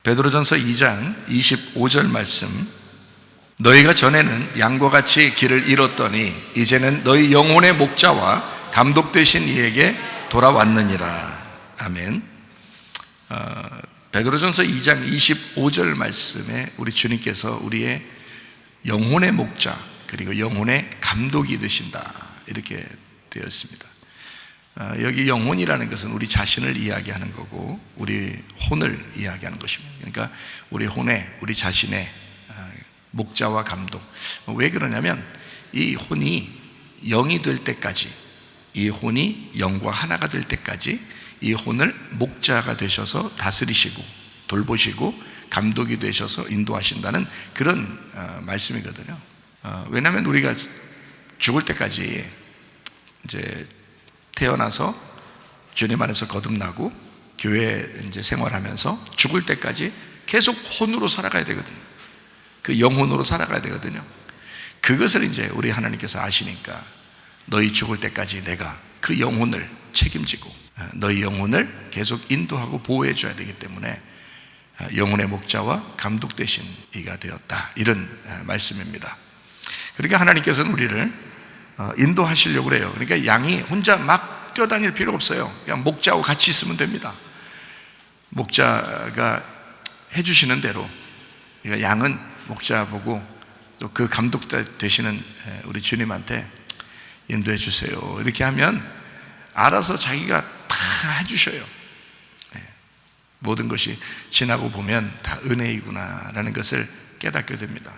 베드로전서 2장 25절 말씀, 너희가 전에는 양과 같이 길을 잃었더니 이제는 너희 영혼의 목자와 감독 되신 이에게 돌아왔느니라. 아멘. 베드로전서 2장 25절 말씀에 우리 주님께서 우리의 영혼의 목자 그리고 영혼의 감독이 되신다 이렇게 되어 있습니다. 여기 영혼이라는 것은 우리 자신을 이야기하는 거고 우리 혼을 이야기하는 것입니다. 그러니까 우리 혼의, 우리 자신의 목자와 감독. 왜 그러냐면 이 혼이 영이 될 때까지, 이 혼이 영과 하나가 될 때까지 이 혼을 목자가 되셔서 다스리시고 돌보시고 감독이 되셔서 인도하신다는 그런 말씀이거든요. 왜냐하면 우리가 죽을 때까지 이제 태어나서 주님 안에서 거듭나고 교회 이제 생활하면서 죽을 때까지 계속 혼으로 살아가야 되거든요. 그 영혼으로 살아가야 되거든요. 그것을 이제 우리 하나님께서 아시니까 너희 죽을 때까지 내가 그 영혼을 책임지고 너희 영혼을 계속 인도하고 보호해 줘야 되기 때문에 영혼의 목자와 감독 되신 이가 되었다, 이런 말씀입니다. 그러니까 하나님께서는 우리를 인도하시려고 그래요. 그러니까 양이 혼자 막 뛰어다닐 필요가 없어요. 그냥 목자하고 같이 있으면 됩니다. 목자가 해주시는 대로, 그러니까 양은 목자 보고 또 그 감독 되시는 우리 주님한테 인도해 주세요 이렇게 하면 알아서 자기가 다 해주셔요. 모든 것이 지나고 보면 다 은혜이구나 라는 것을 깨닫게 됩니다.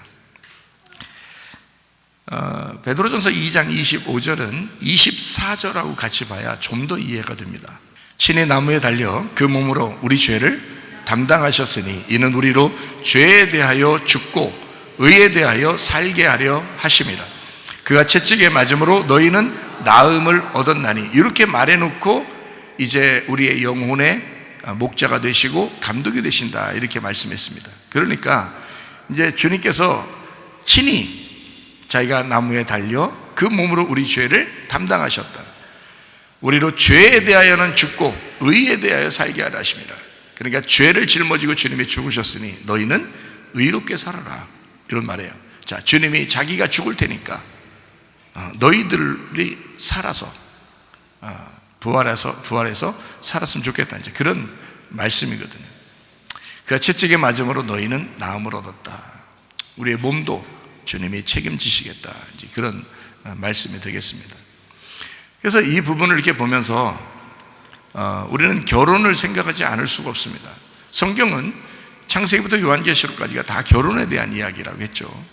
베드로전서 2장 25절은 24절하고 같이 봐야 좀 더 이해가 됩니다. 친히 나무에 달려 그 몸으로 우리 죄를 담당하셨으니 이는 우리로 죄에 대하여 죽고 의에 대하여 살게 하려 하심이라. 그가 채찍에 맞음으로 너희는 나음을 얻었나니, 이렇게 말해놓고 이제 우리의 영혼의 목자가 되시고 감독이 되신다 이렇게 말씀했습니다. 그러니까 이제 주님께서 친히 자기가 나무에 달려 그 몸으로 우리 죄를 담당하셨다. 우리로 죄에 대하여는 죽고 의에 대하여 살게 하라 하십니다. 그러니까 죄를 짊어지고 주님이 죽으셨으니 너희는 의롭게 살아라, 이런 말이에요. 자, 주님이 자기가 죽을 테니까 너희들이 살아서 부활해서 살았으면 좋겠다, 이제 그런 말씀이거든요. 그가 채찍에 맞음으로 너희는 나음을 얻었다. 우리의 몸도 주님이 책임지시겠다, 이제 그런 말씀이 되겠습니다. 그래서 이 부분을 이렇게 보면서 우리는 결혼을 생각하지 않을 수가 없습니다. 성경은 창세기부터 요한계시록까지가 다 결혼에 대한 이야기라고 했죠.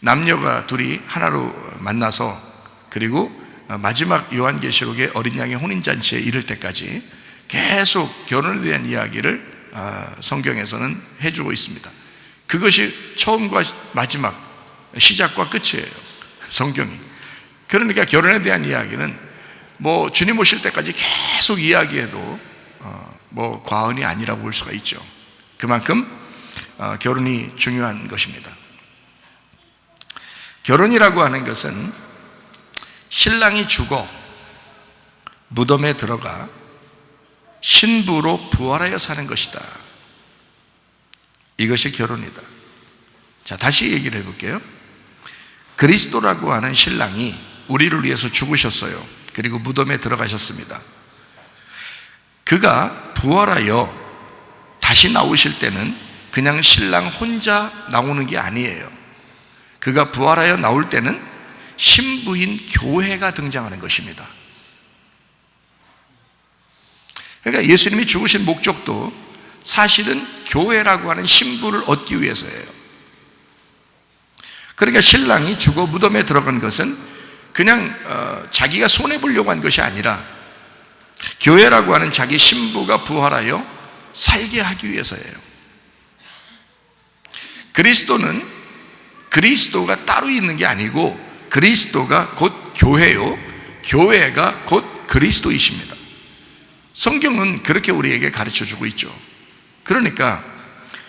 남녀가 둘이 하나로 만나서 그리고 마지막 요한계시록의 어린 양의 혼인잔치에 이를 때까지 계속 결혼에 대한 이야기를 성경에서는 해주고 있습니다. 그것이 처음과 마지막, 시작과 끝이에요, 성경이. 그러니까 결혼에 대한 이야기는 뭐 주님 오실 때까지 계속 이야기해도 뭐 과언이 아니라고 볼 수가 있죠. 그만큼 결혼이 중요한 것입니다. 결혼이라고 하는 것은 신랑이 죽어 무덤에 들어가 신부로 부활하여 사는 것이다. 이것이 결혼이다. 자, 다시 얘기를 해볼게요. 그리스도라고 하는 신랑이 우리를 위해서 죽으셨어요. 그리고 무덤에 들어가셨습니다. 그가 부활하여 다시 나오실 때는 그냥 신랑 혼자 나오는 게 아니에요. 그가 부활하여 나올 때는 신부인 교회가 등장하는 것입니다. 그러니까 예수님이 죽으신 목적도 사실은 교회라고 하는 신부를 얻기 위해서예요. 그러니까 신랑이 죽어 무덤에 들어간 것은 그냥 자기가 손해보려고 한 것이 아니라 교회라고 하는 자기 신부가 부활하여 살게 하기 위해서예요. 그리스도는 그리스도가 따로 있는 게 아니고 그리스도가 곧 교회요, 교회가 곧 그리스도이십니다. 성경은 그렇게 우리에게 가르쳐주고 있죠. 그러니까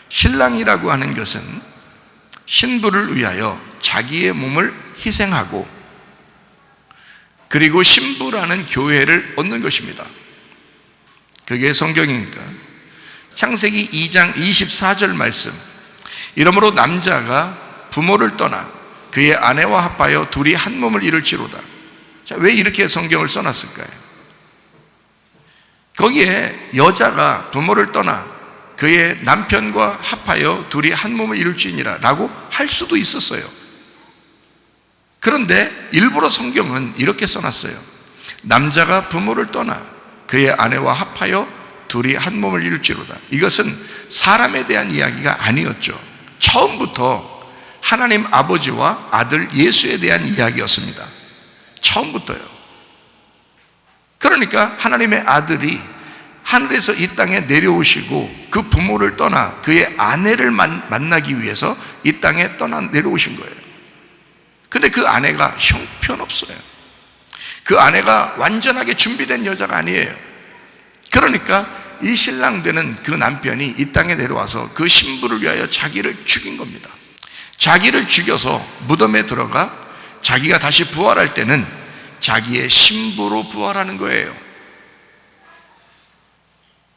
신랑이라고 하는 것은 신부를 위하여 자기의 몸을 희생하고 그리고 신부라는 교회를 얻는 것입니다. 그게 성경이니까 창세기 2장 24절 말씀, 이러므로 남자가 부모를 떠나 그의 아내와 합하여 둘이 한 몸을 이룰지로다. 자, 왜 이렇게 성경을 써놨을까요? 거기에 여자가 부모를 떠나 그의 남편과 합하여 둘이 한 몸을 이룰지니라 라고 할 수도 있었어요. 그런데 일부러 성경은 이렇게 써놨어요. 남자가 부모를 떠나 그의 아내와 합하여 둘이 한 몸을 이룰지로다. 이것은 사람에 대한 이야기가 아니었죠. 처음부터 하나님 아버지와 아들 예수에 대한 이야기였습니다. 처음부터요. 그러니까 하나님의 아들이 하늘에서 이 땅에 내려오시고 그 부모를 떠나 그의 아내를 만나기 위해서 이 땅에 내려오신 거예요. 근데 그 아내가 형편없어요. 그 아내가 완전하게 준비된 여자가 아니에요. 그러니까 이 신랑 되는 그 남편이 이 땅에 내려와서 그 신부를 위하여 자기를 죽인 겁니다. 자기를 죽여서 무덤에 들어가 자기가 다시 부활할 때는 자기의 신부로 부활하는 거예요.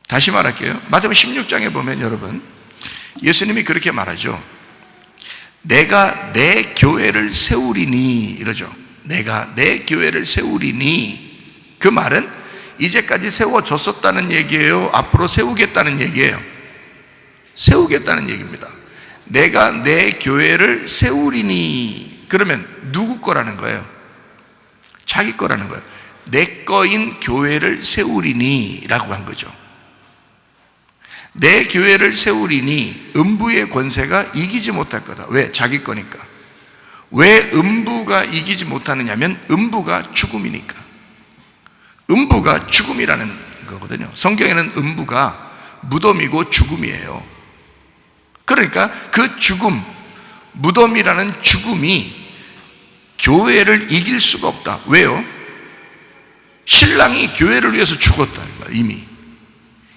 다시 말할게요. 마태복음 16장에 보면 여러분, 예수님이 그렇게 말하죠. 내가 내 교회를 세우리니, 이러죠. 내가 내 교회를 세우리니. 그 말은 이제까지 세워졌었다는 얘기예요? 앞으로 세우겠다는 얘기예요? 세우겠다는 얘기입니다. 내가 내 교회를 세우리니. 그러면 누구 거라는 거예요? 자기 거라는 거예요. 내 거인 교회를 세우리니 라고 한 거죠. 내 교회를 세우리니 음부의 권세가 이기지 못할 거다. 왜? 자기 거니까. 왜 음부가 이기지 못하느냐면 음부가 죽음이니까. 음부가 죽음이라는 거거든요. 성경에는 음부가 무덤이고 죽음이에요. 그러니까 그 죽음, 무덤이라는 죽음이 교회를 이길 수가 없다. 왜요? 신랑이 교회를 위해서 죽었다.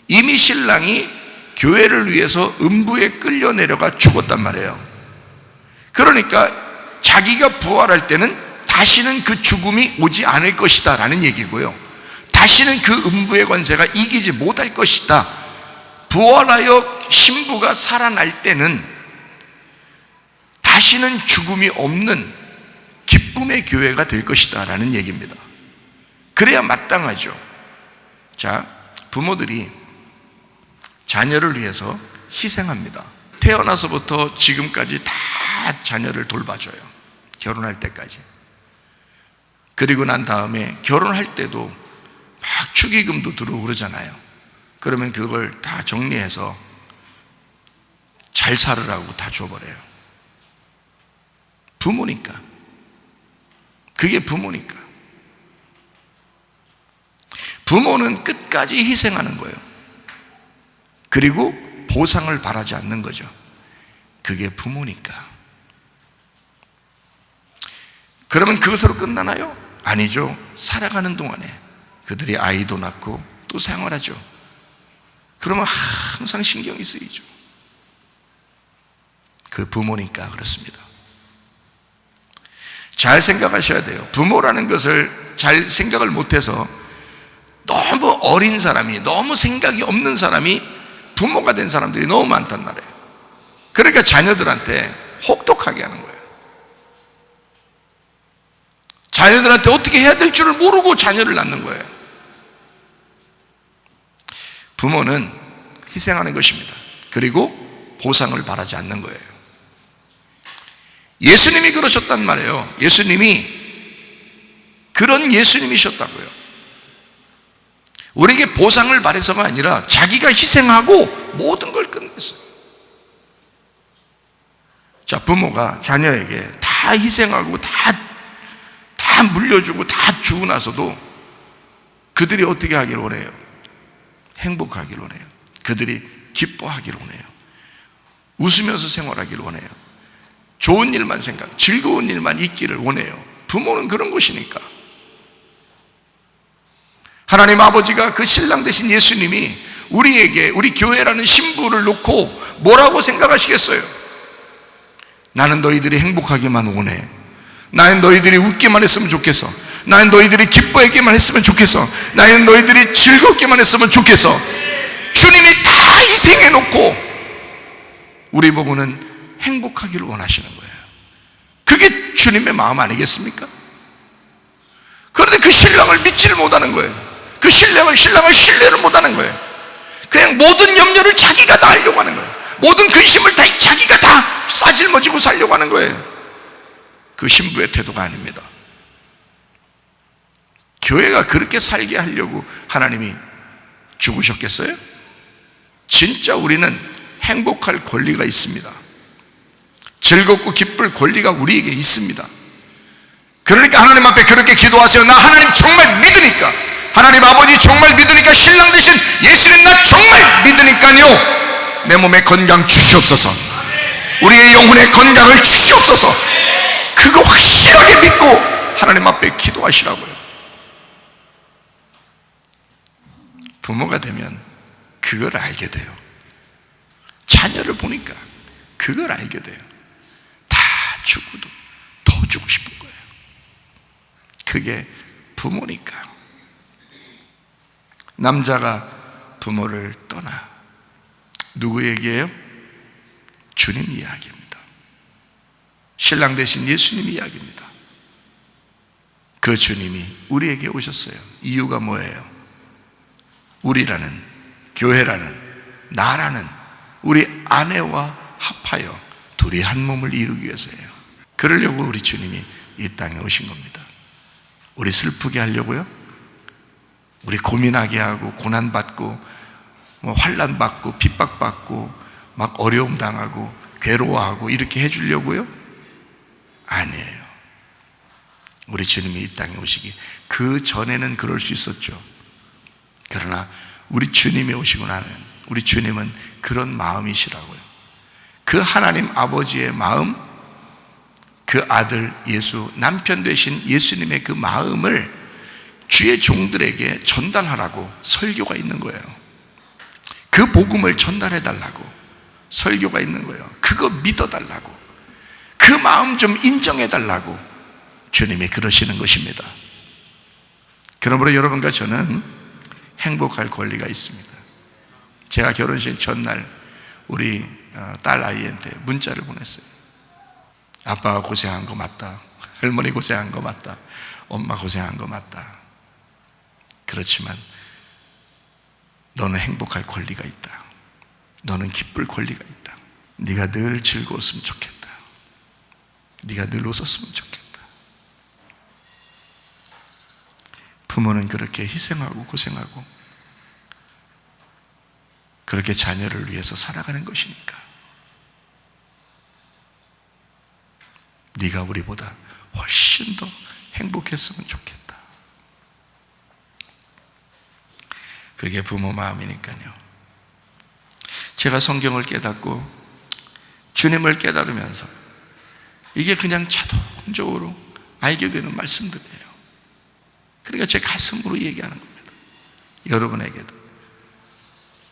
이미 신랑이 교회를 위해서 음부에 끌려 내려가 죽었단 말이에요. 그러니까 자기가 부활할 때는 다시는 그 죽음이 오지 않을 것이다 라는 얘기고요. 다시는 그 음부의 권세가 이기지 못할 것이다. 부활하여 신부가 살아날 때는 다시는 죽음이 없는 기쁨의 교회가 될 것이다 라는 얘기입니다. 그래야 마땅하죠. 자, 부모들이 자녀를 위해서 희생합니다. 태어나서부터 지금까지 다 자녀를 돌봐줘요. 결혼할 때까지. 그리고 난 다음에 결혼할 때도 막 축의금도 들어오고 그러잖아요. 그러면 그걸 다 정리해서 잘 살으라고 다 줘버려요. 부모니까. 그게 부모니까. 부모는 끝까지 희생하는 거예요. 그리고 보상을 바라지 않는 거죠. 그게 부모니까. 그러면 그것으로 끝나나요? 아니죠. 살아가는 동안에 그들이 아이도 낳고 또 생활하죠. 그러면 항상 신경이 쓰이죠. 그 부모니까 그렇습니다. 잘 생각하셔야 돼요. 부모라는 것을 잘 생각을 못해서 너무 어린 사람이, 너무 생각이 없는 사람이 부모가 된 사람들이 너무 많단 말이에요. 그러니까 자녀들한테 혹독하게 하는 거예요. 자녀들한테 어떻게 해야 될 줄을 모르고 자녀를 낳는 거예요. 부모는 희생하는 것입니다. 그리고 보상을 바라지 않는 거예요. 예수님이 그러셨단 말이에요. 그런 예수님이셨다고요. 우리에게 보상을 바래서가 아니라 자기가 희생하고 모든 걸 끝냈어요. 자, 부모가 자녀에게 다 희생하고 다 물려주고 다 주고 나서도 그들이 어떻게 하길 원해요? 행복하길 원해요. 그들이 기뻐하길 원해요. 웃으면서 생활하길 원해요. 좋은 일만 즐거운 일만 있기를 원해요. 부모는 그런 것이니까. 하나님 아버지가 그 신랑 되신 예수님이 우리에게 우리 교회라는 신부를 놓고 뭐라고 생각하시겠어요? 나는 너희들이 행복하기만 원해. 나는 너희들이 웃기만 했으면 좋겠어. 나는 너희들이 기뻐했기만 했으면 좋겠어. 나는 너희들이 즐겁기만 했으면 좋겠어. 주님이 다 희생해놓고 우리 부부는 행복하기를 원하시는 거예요. 그게 주님의 마음 아니겠습니까? 그런데 그 신랑을 믿지를 못하는 거예요. 그 신랑을 신뢰를 못하는 거예요. 그냥 모든 염려를 자기가 다 하려고 하는 거예요. 모든 근심을 다 자기가 다 싸질머지고 살려고 하는 거예요. 그 신부의 태도가 아닙니다. 교회가 그렇게 살게 하려고 하나님이 죽으셨겠어요? 진짜 우리는 행복할 권리가 있습니다. 즐겁고 기쁠 권리가 우리에게 있습니다. 그러니까 하나님 앞에 그렇게 기도하세요. 나 하나님 정말 믿으니까, 하나님 아버지 정말 믿으니까, 신랑 대신 예수님 나 정말 믿으니까요, 내 몸에 건강 주시옵소서, 우리의 영혼의 건강을 주시옵소서. 그거 확실하게 믿고 하나님 앞에 기도하시라고요. 부모가 되면 그걸 알게 돼요. 자녀를 보니까 그걸 알게 돼요. 다 주고도 더 주고 싶은 거예요. 그게 부모니까. 남자가 부모를 떠나 누구 얘기예요? 주님 이야기입니다. 신랑 대신 예수님 이야기입니다. 그 주님이 우리에게 오셨어요. 이유가 뭐예요? 우리라는, 교회라는, 나라는 우리 아내와 합하여 둘이 한 몸을 이루기 위해서예요. 그러려고 우리 주님이 이 땅에 오신 겁니다. 우리 슬프게 하려고요? 우리 고민하게 하고 고난받고 환난받고 핍박받고 막 어려움 당하고 괴로워하고 이렇게 해주려고요? 아니에요. 우리 주님이 이 땅에 오시기 그 전에는 그럴 수 있었죠. 그러나 우리 주님이 오시고 나면 우리 주님은 그런 마음이시라고요. 그 하나님 아버지의 마음, 그 아들 예수, 남편 되신 예수님의 그 마음을 주의 종들에게 전달하라고 설교가 있는 거예요. 그 복음을 전달해 달라고 설교가 있는 거예요. 그거 믿어달라고, 그 마음 좀 인정해 달라고 주님이 그러시는 것입니다. 그러므로 여러분과 저는 행복할 권리가 있습니다. 제가 결혼식 전날 우리 딸 아이한테 문자를 보냈어요. 아빠가 고생한 거 맞다, 할머니 고생한 거 맞다, 엄마 고생한 거 맞다. 그렇지만 너는 행복할 권리가 있다. 너는 기쁠 권리가 있다. 네가 늘 즐거웠으면 좋겠다. 네가 늘 웃었으면 좋겠다. 부모는 그렇게 희생하고 고생하고 그렇게 자녀를 위해서 살아가는 것이니까 네가 우리보다 훨씬 더 행복했으면 좋겠다. 그게 부모 마음이니까요. 제가 성경을 깨닫고 주님을 깨달으면서 이게 그냥 자동적으로 알게 되는 말씀들이에요. 그러니까 제 가슴으로 얘기하는 겁니다. 여러분에게도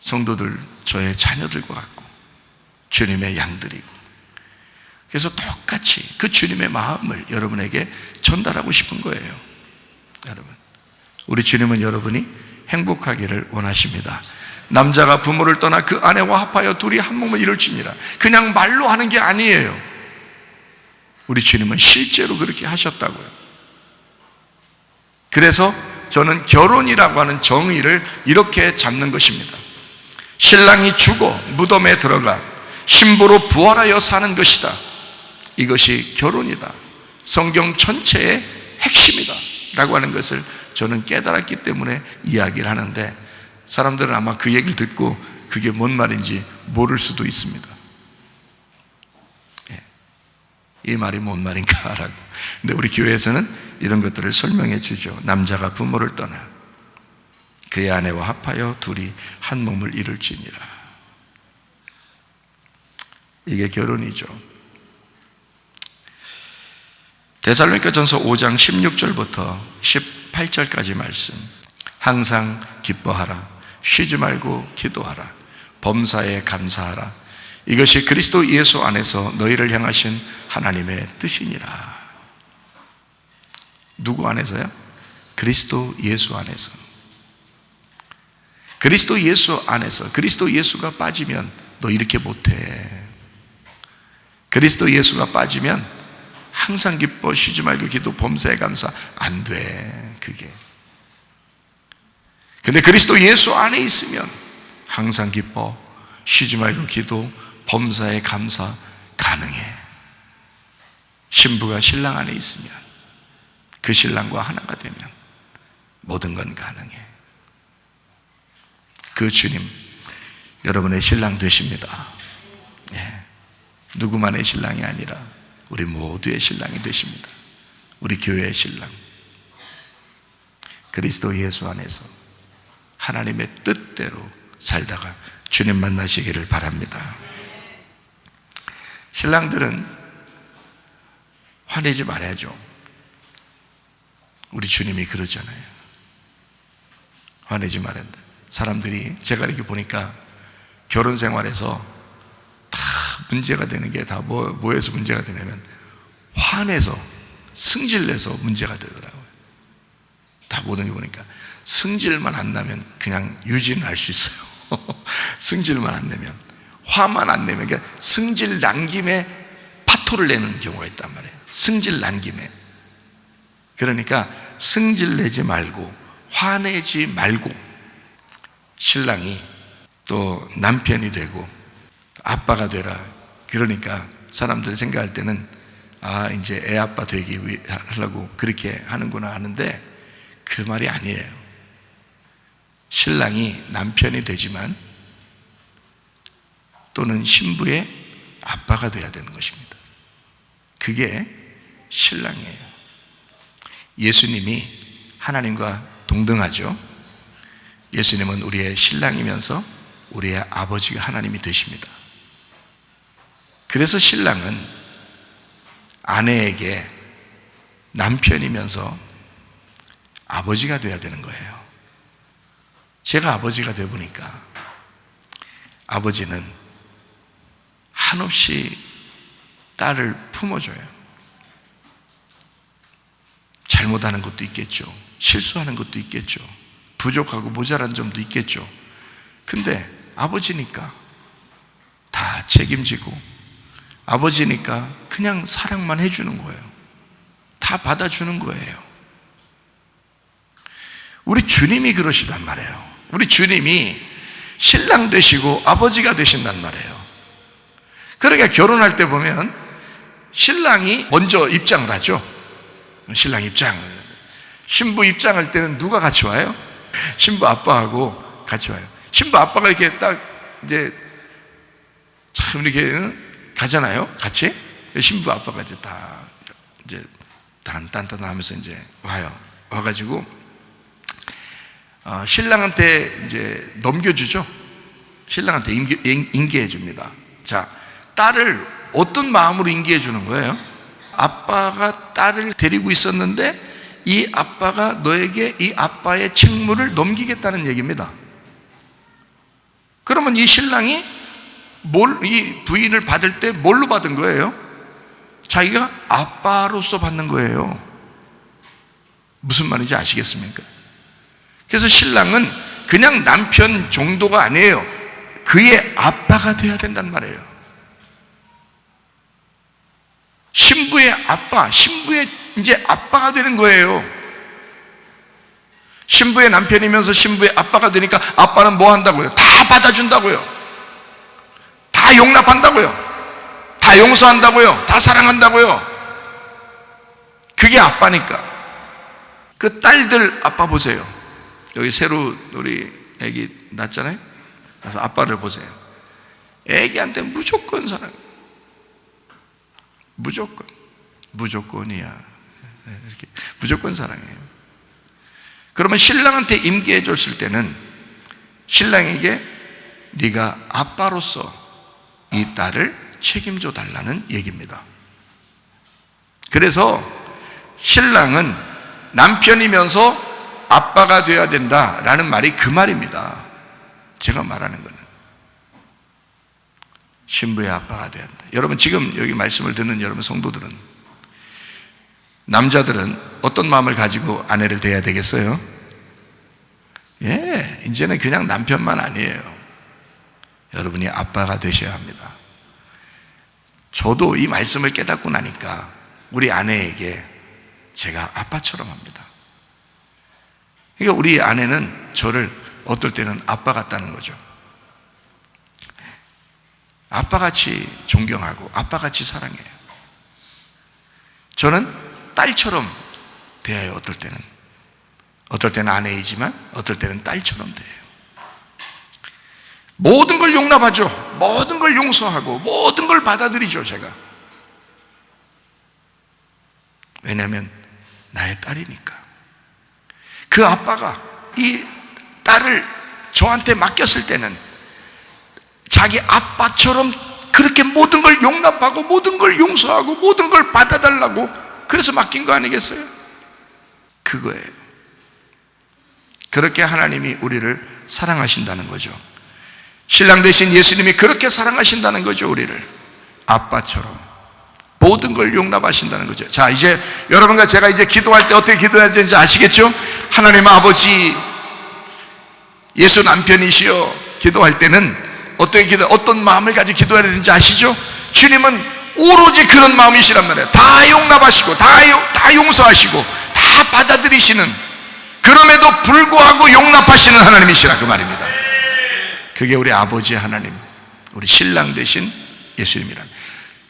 성도들 저의 자녀들과 같고 주님의 양들이고, 그래서 똑같이 그 주님의 마음을 여러분에게 전달하고 싶은 거예요. 여러분, 우리 주님은 여러분이 행복하기를 원하십니다. 남자가 부모를 떠나 그 아내와 합하여 둘이 한 몸을 이룰지니라. 그냥 말로 하는 게 아니에요. 우리 주님은 실제로 그렇게 하셨다고요. 그래서 저는 결혼이라고 하는 정의를 이렇게 잡는 것입니다. 신랑이 죽어 무덤에 들어가 신부로 부활하여 사는 것이다. 이것이 결혼이다. 성경 전체의 핵심이다 라고 하는 것을 저는 깨달았기 때문에 이야기를 하는데, 사람들은 아마 그 얘기를 듣고 그게 뭔 말인지 모를 수도 있습니다. 이 말이 뭔 말인가 라고. 근데 우리 교회에서는 이런 것들을 설명해 주죠. 남자가 부모를 떠나 그의 아내와 합하여 둘이 한 몸을 이룰지니라. 이게 결혼이죠. 데살로니가전서 5장 16절부터 18절까지 말씀. 항상 기뻐하라, 쉬지 말고 기도하라, 범사에 감사하라. 이것이 그리스도 예수 안에서 너희를 향하신 하나님의 뜻이니라. 누구 안에서요? 그리스도 예수 안에서. 그리스도 예수 안에서 그리스도 예수가 빠지면 너 이렇게 못해. 그리스도 예수가 빠지면 항상 기뻐 쉬지 말고 기도 범사에 감사 안 돼. 그게. 근데 그리스도 예수 안에 있으면 항상 기뻐 쉬지 말고 기도 범사에 감사 가능해. 신부가 신랑 안에 있으면 그 신랑과 하나가 되면 모든 건 가능해. 그 주님 여러분의 신랑 되십니다. 예. 누구만의 신랑이 아니라 우리 모두의 신랑이 되십니다. 우리 교회의 신랑 그리스도 예수 안에서 하나님의 뜻대로 살다가 주님 만나시기를 바랍니다. 신랑들은 화내지 말아야죠. 우리 주님이 그러잖아요. 화내지 말아야 돼. 사람들이 제가 이렇게 보니까 결혼 생활에서 다 문제가 되는 게 다 뭐에서 문제가 되냐면 화내서 승질내서 문제가 되더라고요. 다 모든 게 보니까 승질만 안 나면 그냥 유지는 할 수 있어요. 승질만 안 내면, 화만 안 내면, 그러니까 승질 난 김에 파토를 내는 경우가 있단 말이에요. 승질 난 김에. 그러니까 승질 내지 말고 화내지 말고 신랑이 또 남편이 되고 아빠가 되라. 그러니까 사람들이 생각할 때는 아 이제 애 아빠 되기 위해 하려고 그렇게 하는구나 하는데 그 말이 아니에요. 신랑이 남편이 되지만 또는 신부의 아빠가 되어야 되는 것입니다. 그게 신랑이에요. 예수님이 하나님과 동등하죠. 예수님은 우리의 신랑이면서 우리의 아버지가 하나님이 되십니다. 그래서 신랑은 아내에게 남편이면서 아버지가 되어야 되는 거예요. 제가 아버지가 되어 보니까 아버지는 한없이 딸을 품어줘요. 잘못하는 것도 있겠죠. 실수하는 것도 있겠죠. 부족하고 모자란 점도 있겠죠. 근데 아버지니까 다 책임지고 아버지니까 그냥 사랑만 해주는 거예요. 다 받아주는 거예요. 우리 주님이 그러시단 말이에요. 우리 주님이 신랑 되시고 아버지가 되신단 말이에요. 그러니까 결혼할 때 보면 신랑이 먼저 입장을 하죠. 신랑 입장. 신부 입장할 때는 누가 같이 와요? 신부 아빠하고 같이 와요. 신부 아빠가 이렇게 딱 이제 참 이렇게 가잖아요. 같이. 신부 아빠가 이제 다 이제 단단단 하면서 이제 와요. 와가지고 신랑한테 이제 넘겨주죠. 신랑한테 인계해 줍니다. 자, 딸을 어떤 마음으로 인계해 주는 거예요? 아빠가 딸을 데리고 있었는데 이 아빠가 너에게 이 아빠의 책무를 넘기겠다는 얘기입니다. 그러면 이 신랑이 이 부인을 받을 때 뭘로 받은 거예요? 자기가 아빠로서 받는 거예요. 무슨 말인지 아시겠습니까? 그래서 신랑은 그냥 남편 정도가 아니에요. 그의 아빠가 돼야 된단 말이에요. 신부의 아빠, 신부의 이제 아빠가 되는 거예요. 신부의 남편이면서 신부의 아빠가 되니까 아빠는 뭐 한다고요? 다 받아준다고요. 다 용납한다고요. 다 용서한다고요. 다 사랑한다고요. 그게 아빠니까. 그 딸들 아빠 보세요. 여기 새로 우리 애기 낳았잖아요. 그래서 아빠를 보세요. 애기한테 무조건 사랑. 무조건이야. 이렇게 무조건 사랑해요. 그러면 신랑한테 임계해 줬을 때는 신랑에게 네가 아빠로서 이 딸을 책임져 달라는 얘기입니다. 그래서 신랑은 남편이면서 아빠가 되어야 된다라는 말이 그 말입니다. 제가 말하는 거는 신부의 아빠가 되어야 한다. 여러분 지금 여기 말씀을 듣는 여러분 성도들은, 남자들은 어떤 마음을 가지고 아내를 대해야 되겠어요? 예, 이제는 그냥 남편만 아니에요. 여러분이 아빠가 되셔야 합니다. 저도 이 말씀을 깨닫고 나니까 우리 아내에게 제가 아빠처럼 합니다. 그러니까 우리 아내는 저를 어떨 때는 아빠 같다는 거죠. 아빠같이 존경하고 아빠같이 사랑해요. 저는 딸처럼 대해요. 어떨 때는 아내이지만 어떨 때는 딸처럼 대해요. 모든 걸 용납하죠. 모든 걸 용서하고 모든 걸 받아들이죠. 제가. 왜냐하면 나의 딸이니까. 그 아빠가 이 딸을 저한테 맡겼을 때는 자기 아빠처럼 그렇게 모든 걸 용납하고 모든 걸 용서하고 모든 걸 받아달라고 그래서 맡긴 거 아니겠어요? 그거예요. 그렇게 하나님이 우리를 사랑하신다는 거죠. 신랑 되신 예수님이 그렇게 사랑하신다는 거죠. 우리를 아빠처럼 모든 걸 용납하신다는 거죠. 자, 이제 여러분과 제가 이제 기도할 때 어떻게 기도해야 되는지 아시겠죠? 하나님 아버지, 예수 남편이시여 기도할 때는 어떤 마음을 가지고 기도해야 되는지 아시죠? 주님은 오로지 그런 마음이시란 말이에요. 다 용납하시고 다 용서하시고 다 받아들이시는, 그럼에도 불구하고 용납하시는 하나님이시라 그 말입니다. 그게 우리 아버지 하나님, 우리 신랑 되신 예수님이란.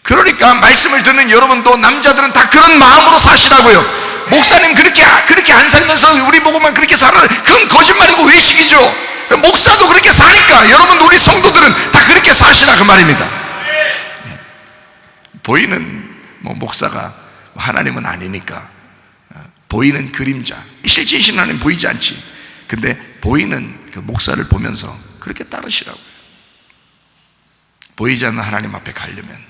그러니까 말씀을 듣는 여러분도 남자들은 다 그런 마음으로 사시라고요. 목사님 그렇게 안 살면서 우리 보고만 그렇게 살아, 그건 거짓말이고 외식이죠. 목사도 그렇게 사니까 여러분, 우리 성도들은 다 그렇게 사시라 그 말입니다. 보이는 목사가 하나님은 아니니까 보이는 그림자, 실제이신 하나님 보이지 않지. 근데 보이는 그 목사를 보면서 그렇게 따르시라고요. 보이지 않는 하나님 앞에 가려면.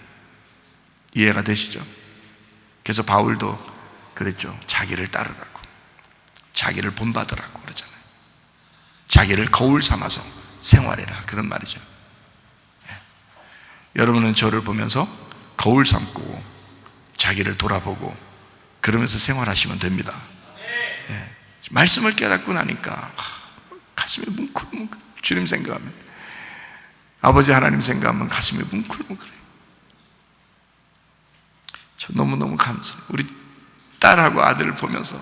이해가 되시죠? 그래서 바울도 그랬죠. 자기를 따르라고, 자기를 본받으라고 그러잖아요. 자기를 거울 삼아서 생활해라, 그런 말이죠. 여러분은 저를 보면서 거울 삼고 자기를 돌아보고 그러면서 생활하시면 됩니다. 말씀을 깨닫고 나니까 가슴이 뭉클뭉클. 주님 생각하면, 아버지 하나님 생각하면 가슴이 뭉클뭉클해요. 저 너무너무 감사해요. 우리 딸하고 아들을 보면서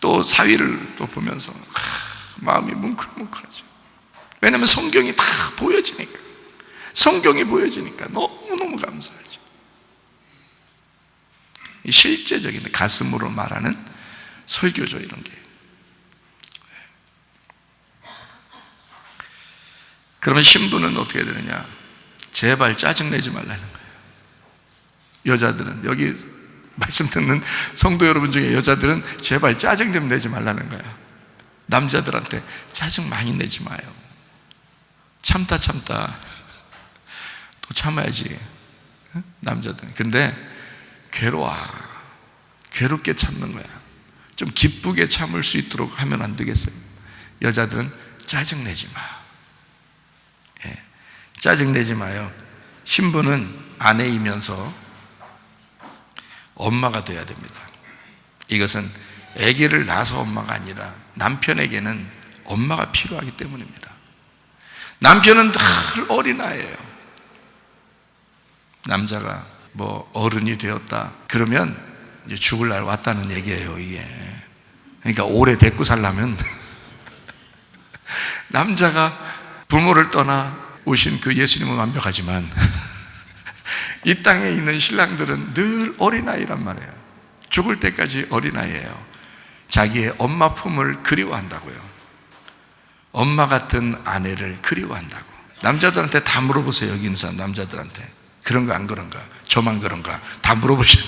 또 사위를 또 보면서 마음이 뭉클뭉클하죠. 왜냐하면 성경이 다 보여지니까, 성경이 보여지니까 너무너무 감사하죠. 실제적인 가슴으로 말하는 설교죠, 이런 게. 그러면 신부는 어떻게 되느냐? 제발 짜증내지 말라는 거예요. 여자들은, 여기 말씀 듣는 성도 여러분 중에 여자들은 제발 짜증 좀 내지 말라는 거야. 남자들한테 짜증 많이 내지 마요. 참다 또 참아야지, 남자들은. 근데 괴롭게 참는 거야. 좀 기쁘게 참을 수 있도록 하면 안 되겠어요? 여자들은 짜증 내지 마. 짜증 내지 마요. 신부는 아내이면서 엄마가 돼야 됩니다. 이것은 아기를 낳아서 엄마가 아니라 남편에게는 엄마가 필요하기 때문입니다. 남편은 늘 어린아이예요. 남자가 어른이 되었다 그러면 이제 죽을 날 왔다는 얘기예요, 이게. 그러니까 오래 데리고 살려면 남자가 부모를 떠나 오신 그 예수님은 완벽하지만 이 땅에 있는 신랑들은 늘 어린아이란 말이에요. 죽을 때까지 어린아이예요. 자기의 엄마 품을 그리워한다고요. 엄마 같은 아내를 그리워한다고. 남자들한테 다 물어보세요. 여기 있는 사람 남자들한테 그런가 안 그런가, 저만 그런가 다 물어보세요.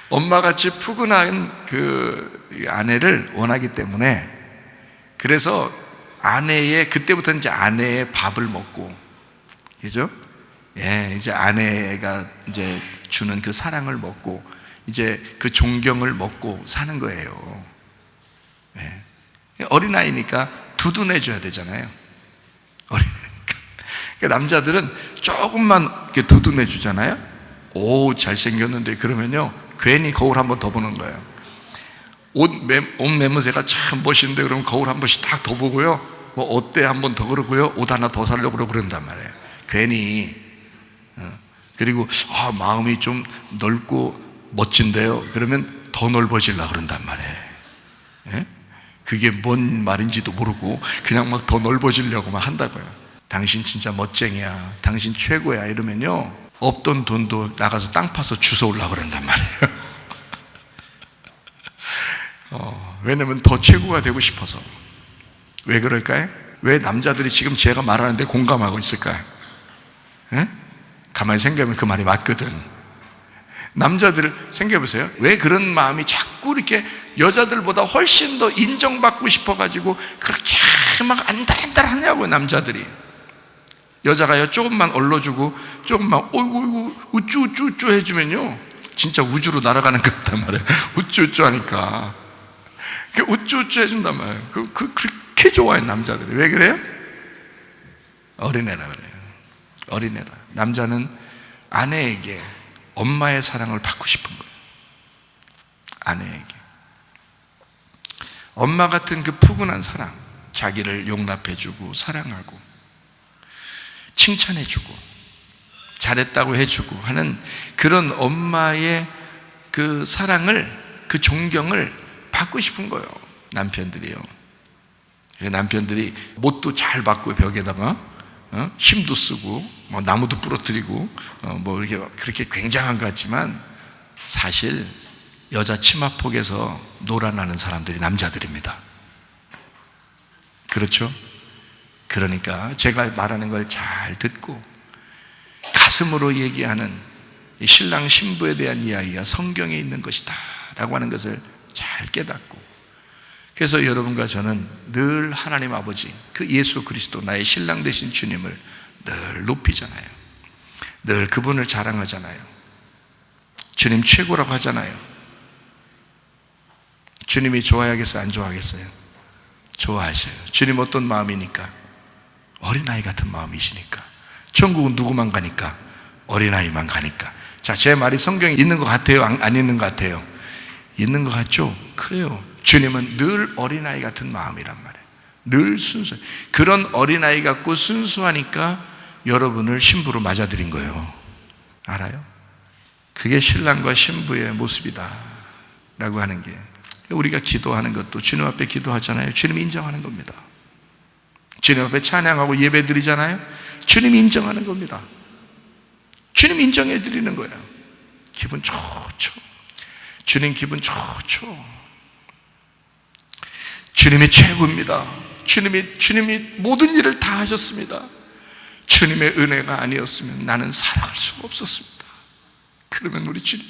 엄마같이 푸근한 그 아내를 원하기 때문에, 그래서 그때부터 이제 아내의 밥을 먹고, 그죠? 이제 아내가 이제 주는 그 사랑을 먹고, 이제 그 존경을 먹고 사는 거예요. 어린아이니까 두둔해줘야 되잖아요. 어린아이니까. 그러니까 남자들은 조금만 이렇게 두둔해주잖아요. 오, 잘생겼는데, 그러면요, 괜히 거울 한번 더 보는 거예요. 옷 매무새가 참 멋있는데 그러면 거울 한 번씩 딱 더 보고요, 뭐 어때 한번 더 그러고요, 옷 하나 더 사려고 그러고 그런단 말이에요. 괜히. 그리고 마음이 좀 넓고 멋진데요, 그러면 더 넓어지려고 그런단 말이에요. 예? 그게 뭔 말인지도 모르고 그냥 막 더 넓어지려고 막 한다고요. 당신 진짜 멋쟁이야, 당신 최고야 이러면요, 없던 돈도 나가서 땅 파서 주워오려고 그런단 말이에요. 왜냐면 더 최고가 되고 싶어서. 왜 그럴까요? 왜 남자들이 지금 제가 말하는데 공감하고 있을까요? 예? 가만히 생각하면 그 말이 맞거든. 남자들 생각해보세요. 왜 그런 마음이 자꾸 이렇게 여자들보다 훨씬 더 인정받고 싶어가지고 그렇게 막 안달안달하냐고요, 남자들이. 여자가요, 조금만 얼러주고 조금만 어이구 우쭈우쭈 해주면요, 진짜 우주로 날아가는 것 같단 말이에요. 우쭈우쭈 하니까 우쭈우쭈 해준단 말이에요. 그렇게 좋아해 남자들이. 왜 그래요? 어린애라 그래요. 어린애라. 남자는 아내에게 엄마의 사랑을 받고 싶은 거예요. 아내에게 엄마 같은 그 푸근한 사랑, 자기를 용납해주고 사랑하고 칭찬해주고 잘했다고 해주고 하는 그런 엄마의 그 사랑을, 그 존경을 받고 싶은 거예요, 남편들이요. 남편들이 못도 잘 받고 벽에다가 힘도 쓰고 뭐 나무도 부러뜨리고 뭐 이렇게 그렇게 굉장한 것 같지만 사실 여자 치마폭에서 놀아나는 사람들이 남자들입니다. 그렇죠? 그러니까 제가 말하는 걸 잘 듣고 가슴으로 얘기하는 이 신랑 신부에 대한 이야기가 성경에 있는 것이다 라고 하는 것을 잘 깨닫고, 그래서 여러분과 저는 늘 하나님 아버지, 그 예수 그리스도 나의 신랑 되신 주님을 늘 높이잖아요. 늘 그분을 자랑하잖아요. 주님 최고라고 하잖아요. 주님이 좋아하겠어요, 안 좋아하겠어요? 좋아하셔요. 주님 어떤 마음이니까? 어린아이 같은 마음이시니까. 천국은 누구만 가니까? 어린아이만 가니까. 자, 제 말이 성경에 있는 것 같아요, 안 있는 것 같아요? 있는 것 같죠? 그래요. 주님은 늘 어린아이 같은 마음이란 말이에요. 늘 순수. 그런 어린아이 같고 순수하니까 여러분을 신부로 맞아들인 거예요. 알아요? 그게 신랑과 신부의 모습이다 라고 하는 게, 우리가 기도하는 것도 주님 앞에 기도하잖아요. 주님 인정하는 겁니다. 주님 앞에 찬양하고 예배 드리잖아요. 주님 인정하는 겁니다. 주님 인정해 드리는 거예요. 기분 좋죠. 주님 기분 좋죠. 주님이 최고입니다. 주님이 모든 일을 다 하셨습니다. 주님의 은혜가 아니었으면 나는 살아갈 수가 없었습니다. 그러면 우리 주님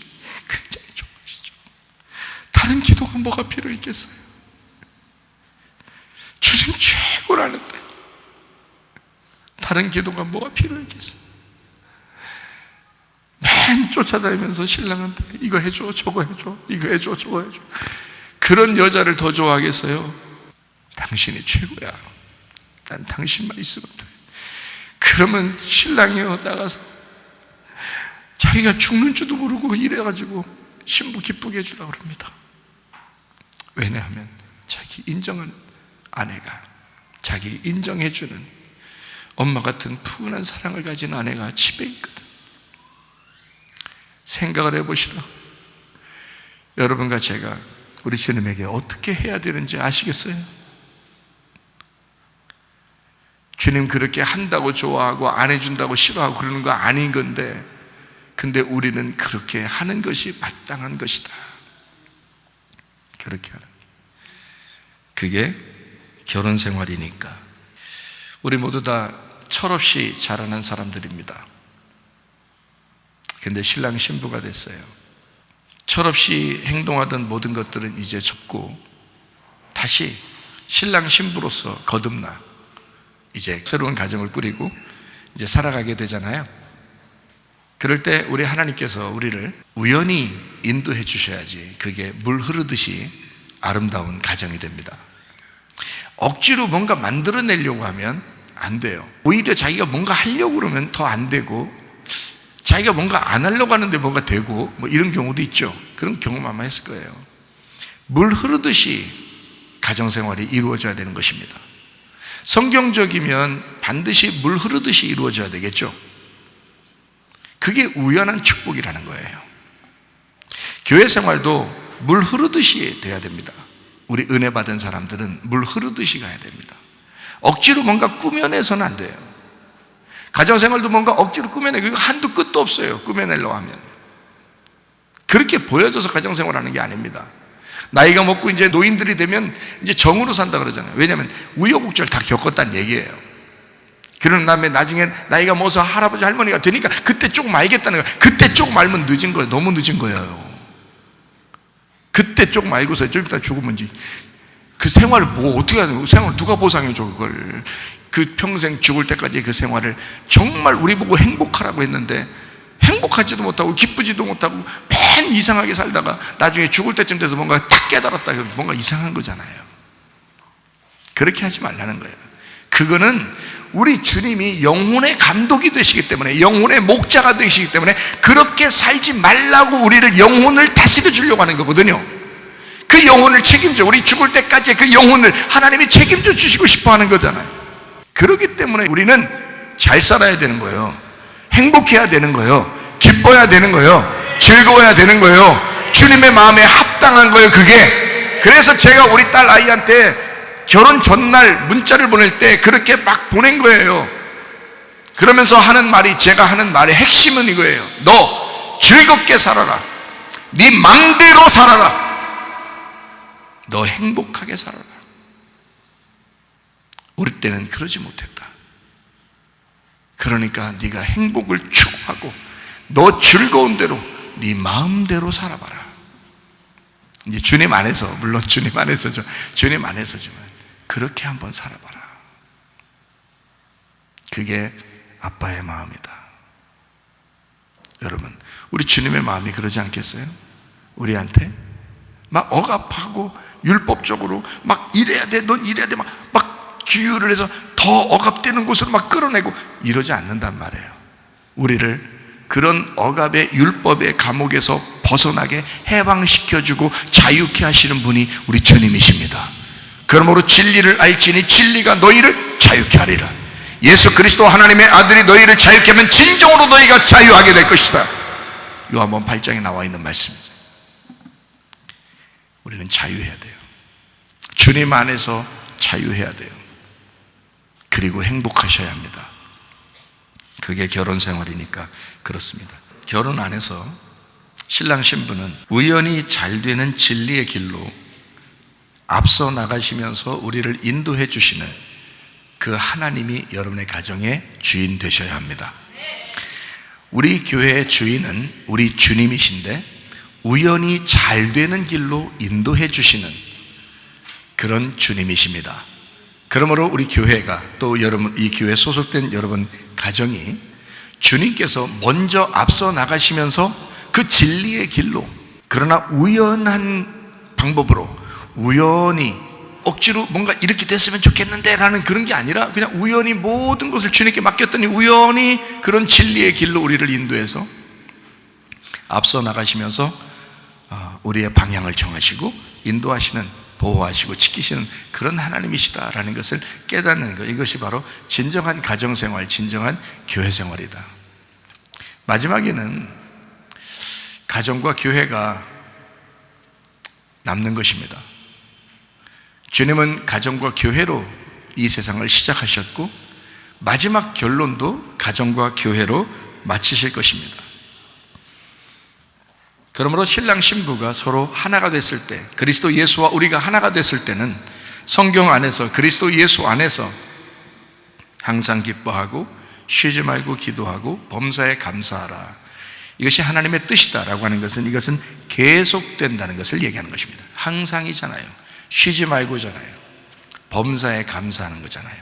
굉장히 좋으시죠. 다른 기도가 뭐가 필요 있겠어요? 주님 최고라는데 다른 기도가 뭐가 필요 있겠어요? 맨 쫓아다니면서 신랑한테 이거 해줘, 저거 해줘, 이거 해줘, 저거 해줘. 그런 여자를 더 좋아하겠어요? 당신이 최고야. 난 당신만 있으면 돼. 그러면 신랑이요, 나가서 자기가 죽는 줄도 모르고 이래가지고 신부 기쁘게 해주려고 합니다. 왜냐하면 자기 인정하는 아내가, 자기 인정해주는 엄마 같은 푸근한 사랑을 가진 아내가 집에 있거든. 생각을 해보시라. 여러분과 제가 우리 주님에게 어떻게 해야 되는지 아시겠어요? 주님 그렇게 한다고 좋아하고 안 해준다고 싫어하고 그러는 거 아닌 건데, 근데 우리는 그렇게 하는 것이 마땅한 것이다. 그렇게 하는, 그게 결혼 생활이니까. 우리 모두 다 철없이 자라는 사람들입니다. 근데 신랑 신부가 됐어요. 철없이 행동하던 모든 것들은 이제 접고 다시 신랑 신부로서 거듭나 이제 새로운 가정을 꾸리고 이제 살아가게 되잖아요. 그럴 때 우리 하나님께서 우리를 우연히 인도해 주셔야지 그게 물 흐르듯이 아름다운 가정이 됩니다. 억지로 뭔가 만들어내려고 하면 안 돼요. 오히려 자기가 뭔가 하려고 그러면 더 안 되고, 자기가 뭔가 안 하려고 하는데 뭔가 되고, 뭐 이런 경우도 있죠. 그런 경험 아마 했을 거예요. 물 흐르듯이 가정생활이 이루어져야 되는 것입니다. 성경적이면 반드시 물 흐르듯이 이루어져야 되겠죠. 그게 우연한 축복이라는 거예요. 교회 생활도 물 흐르듯이 돼야 됩니다. 우리 은혜 받은 사람들은 물 흐르듯이 가야 됩니다. 억지로 뭔가 꾸며내서는 안 돼요. 가정생활도 뭔가 억지로 꾸며내, 그거 한도 끝도 없어요. 꾸며내려고 하면. 그렇게 보여줘서 가정생활하는 게 아닙니다. 나이가 먹고 이제 노인들이 되면 이제 정으로 산다 그러잖아요. 왜냐하면 우여곡절 다 겪었다는 얘기예요. 그런 다음에 나중에 나이가 먹어서 할아버지 할머니가 되니까 그때 조금 알겠다는 거예요. 그때 조금 알면 늦은 거예요. 너무 늦은 거예요. 그때 조금 알고서 좀 이따 죽으면 그 생활을 뭐 어떻게 해야 돼요? 생활을 누가 보상해줘 그걸. 그 평생 죽을 때까지 그 생활을 정말 우리 보고 행복하라고 했는데 행복하지도 못하고 기쁘지도 못하고 맨 이상하게 살다가 나중에 죽을 때쯤 돼서 뭔가 탁 깨달았다. 뭔가 이상한 거잖아요. 그렇게 하지 말라는 거예요. 그거는 우리 주님이 영혼의 감독이 되시기 때문에, 영혼의 목자가 되시기 때문에 그렇게 살지 말라고 우리를 영혼을 다스려 주려고 하는 거거든요. 그 영혼을 책임져, 우리 죽을 때까지 그 영혼을 하나님이 책임져 주시고 싶어 하는 거잖아요. 그렇기 때문에 우리는 잘 살아야 되는 거예요. 행복해야 되는 거예요. 기뻐야 되는 거예요. 즐거워야 되는 거예요. 주님의 마음에 합당한 거예요, 그게. 그래서 제가 우리 딸 아이한테 결혼 전날 문자를 보낼 때 그렇게 막 보낸 거예요. 그러면서 하는 말이, 제가 하는 말의 핵심은 이거예요. 너 즐겁게 살아라. 네 맘대로 살아라. 너 행복하게 살아라. 우리 때는 그러지 못했다. 그러니까 네가 행복을 추구하고 너 즐거운 대로 네 마음대로 살아봐라. 이제 주님 안에서, 물론 주님 안에서죠. 주님 안에서지만 그렇게 한번 살아봐라. 그게 아빠의 마음이다. 여러분, 우리 주님의 마음이 그러지 않겠어요? 우리한테 막 억압하고 율법적으로 막 이래야 돼, 넌 이래야 돼, 막 규율을 해서 더 억압되는 곳으로 막 끌어내고 이러지 않는단 말이에요. 우리를 그런 억압의 율법의 감옥에서 벗어나게 해방시켜주고 자유케 하시는 분이 우리 주님이십니다. 그러므로 진리를 알지니 진리가 너희를 자유케 하리라. 예수 그리스도 하나님의 아들이 너희를 자유케 하면 진정으로 너희가 자유하게 될 것이다. 요한복음 8장에 나와 있는 말씀이죠. 우리는 자유해야 돼요. 주님 안에서 자유해야 돼요. 그리고 행복하셔야 합니다. 그게 결혼 생활이니까 그렇습니다. 결혼 안에서 신랑 신부는 우연히 잘 되는 진리의 길로 앞서 나가시면서 우리를 인도해 주시는 그 하나님이 여러분의 가정의 주인 되셔야 합니다. 우리 교회의 주인은 우리 주님이신데 우연히 잘 되는 길로 인도해 주시는 그런 주님이십니다. 그러므로 우리 교회가, 또 여러분, 이 교회에 소속된 여러분 가정이 주님께서 먼저 앞서 나가시면서 그 진리의 길로, 그러나 우연한 방법으로, 우연히 억지로 뭔가 이렇게 됐으면 좋겠는데 라는 그런 게 아니라 그냥 우연히 모든 것을 주님께 맡겼더니 우연히 그런 진리의 길로 우리를 인도해서 앞서 나가시면서 우리의 방향을 정하시고 인도하시는, 보호하시고 지키시는 그런 하나님이시다라는 것을 깨닫는 것, 이것이 바로 진정한 가정생활, 진정한 교회생활이다. 마지막에는 가정과 교회가 남는 것입니다. 주님은 가정과 교회로 이 세상을 시작하셨고 마지막 결론도 가정과 교회로 마치실 것입니다. 그러므로 신랑 신부가 서로 하나가 됐을 때, 그리스도 예수와 우리가 하나가 됐을 때는 성경 안에서, 그리스도 예수 안에서 항상 기뻐하고 쉬지 말고 기도하고 범사에 감사하라. 이것이 하나님의 뜻이다라고 하는 것은, 이것은 계속된다는 것을 얘기하는 것입니다. 항상이잖아요. 쉬지 말고잖아요. 범사에 감사하는 거잖아요.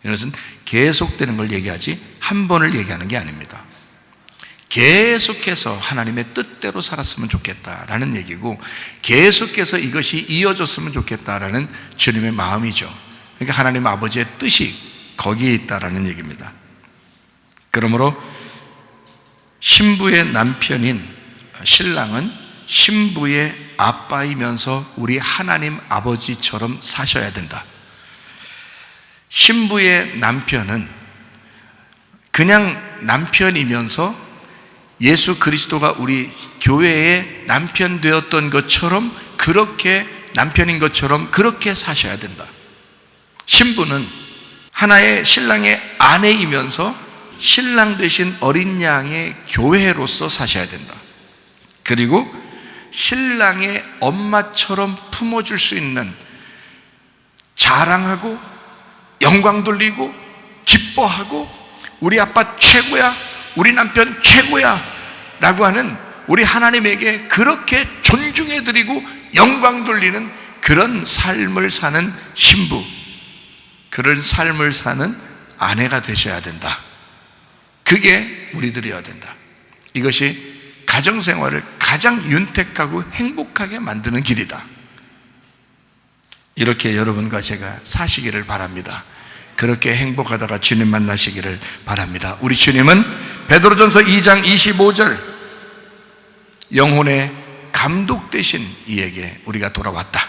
이것은 계속되는 걸 얘기하지 한 번을 얘기하는 게 아닙니다. 계속해서 하나님의 뜻대로 살았으면 좋겠다라는 얘기고, 계속해서 이것이 이어졌으면 좋겠다라는 주님의 마음이죠. 그러니까 하나님 아버지의 뜻이 거기에 있다라는 얘기입니다. 그러므로 신부의 남편인 신랑은 신부의 아빠이면서 우리 하나님 아버지처럼 사셔야 된다. 신부의 남편은 그냥 남편이면서 예수 그리스도가 우리 교회의 남편 되었던 것처럼, 그렇게 남편인 것처럼 그렇게 사셔야 된다. 신부는 하나의 신랑의 아내이면서 신랑 되신 어린 양의 교회로서 사셔야 된다. 그리고 신랑의 엄마처럼 품어줄 수 있는, 자랑하고 영광 돌리고 기뻐하고 우리 아빠 최고야, 우리 남편 최고야 라고 하는, 우리 하나님에게 그렇게 존중해드리고 영광 돌리는 그런 삶을 사는 신부, 그런 삶을 사는 아내가 되셔야 된다. 그게 우리들이어야 된다. 이것이 가정생활을 가장 윤택하고 행복하게 만드는 길이다. 이렇게 여러분과 제가 사시기를 바랍니다. 그렇게 행복하다가 주님 만나시기를 바랍니다. 우리 주님은 베드로전서 2장 25절, 영혼의 감독 되신 이에게 우리가 돌아왔다.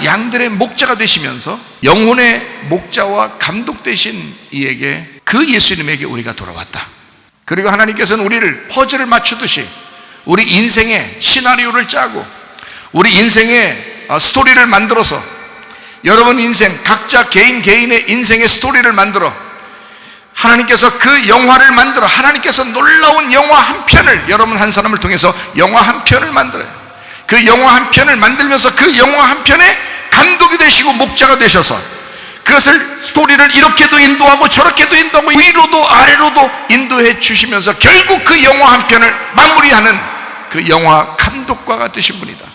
양들의 목자가 되시면서 영혼의 목자와 감독 되신 이에게, 그 예수님에게 우리가 돌아왔다. 그리고 하나님께서는 우리를 퍼즐을 맞추듯이 우리 인생의 시나리오를 짜고 우리 인생의 스토리를 만들어서, 여러분 인생 각자 개인의 인생의 스토리를 만들어 하나님께서 그 영화를 만들어, 하나님께서 놀라운 영화 한 편을, 여러분 한 사람을 통해서 영화 한 편을 만들어요. 그 영화 한 편을 만들면서 그 영화 한 편에 감독이 되시고 목자가 되셔서 그것을, 스토리를 이렇게도 인도하고 저렇게도 인도하고 위로도 아래로도 인도해 주시면서 결국 그 영화 한 편을 마무리하는 그 영화 감독과 같으신 분이다.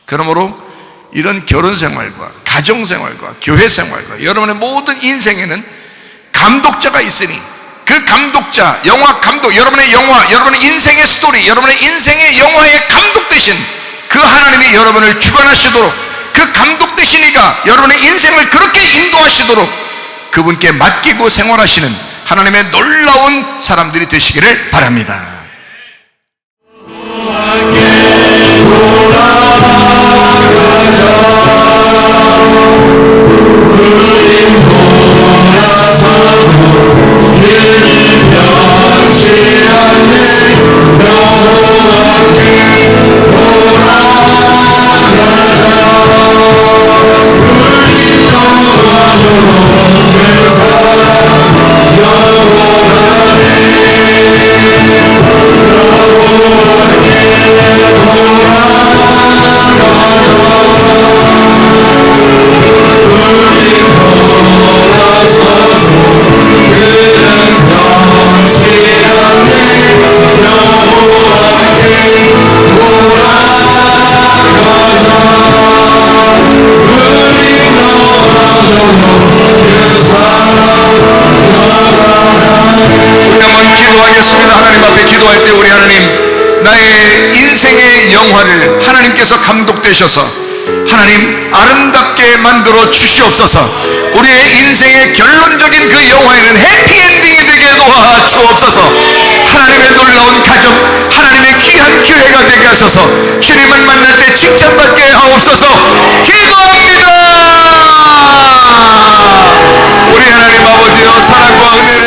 그러므로 이런 결혼생활과 가정생활과 교회생활과 여러분의 모든 인생에는 감독자가 있으니, 그 감독자, 영화 감독, 여러분의 영화, 여러분의 인생의 스토리, 여러분의 인생의 영화의 감독 되신 그 하나님이 여러분을 주관하시도록, 그 감독 되신 이가 여러분의 인생을 그렇게 인도하시도록 그분께 맡기고 생활하시는 하나님의 놀라운 사람들이 되시기를 바랍니다. 하나님 앞에 기도할 때, 우리 하나님, 나의 인생의 영화를 하나님께서 감독되셔서 하나님 아름답게 만들어 주시옵소서. 우리의 인생의 결론적인 그 영화에는 해피엔딩이 되게 도와 주옵소서. 하나님의 놀라운 가정, 하나님의 귀한 교회가 되게 하소서. 주님을 만날 때 칭찬받게 하옵소서. 기도합니다. 우리 하나님 아버지여, 사랑과 은혜를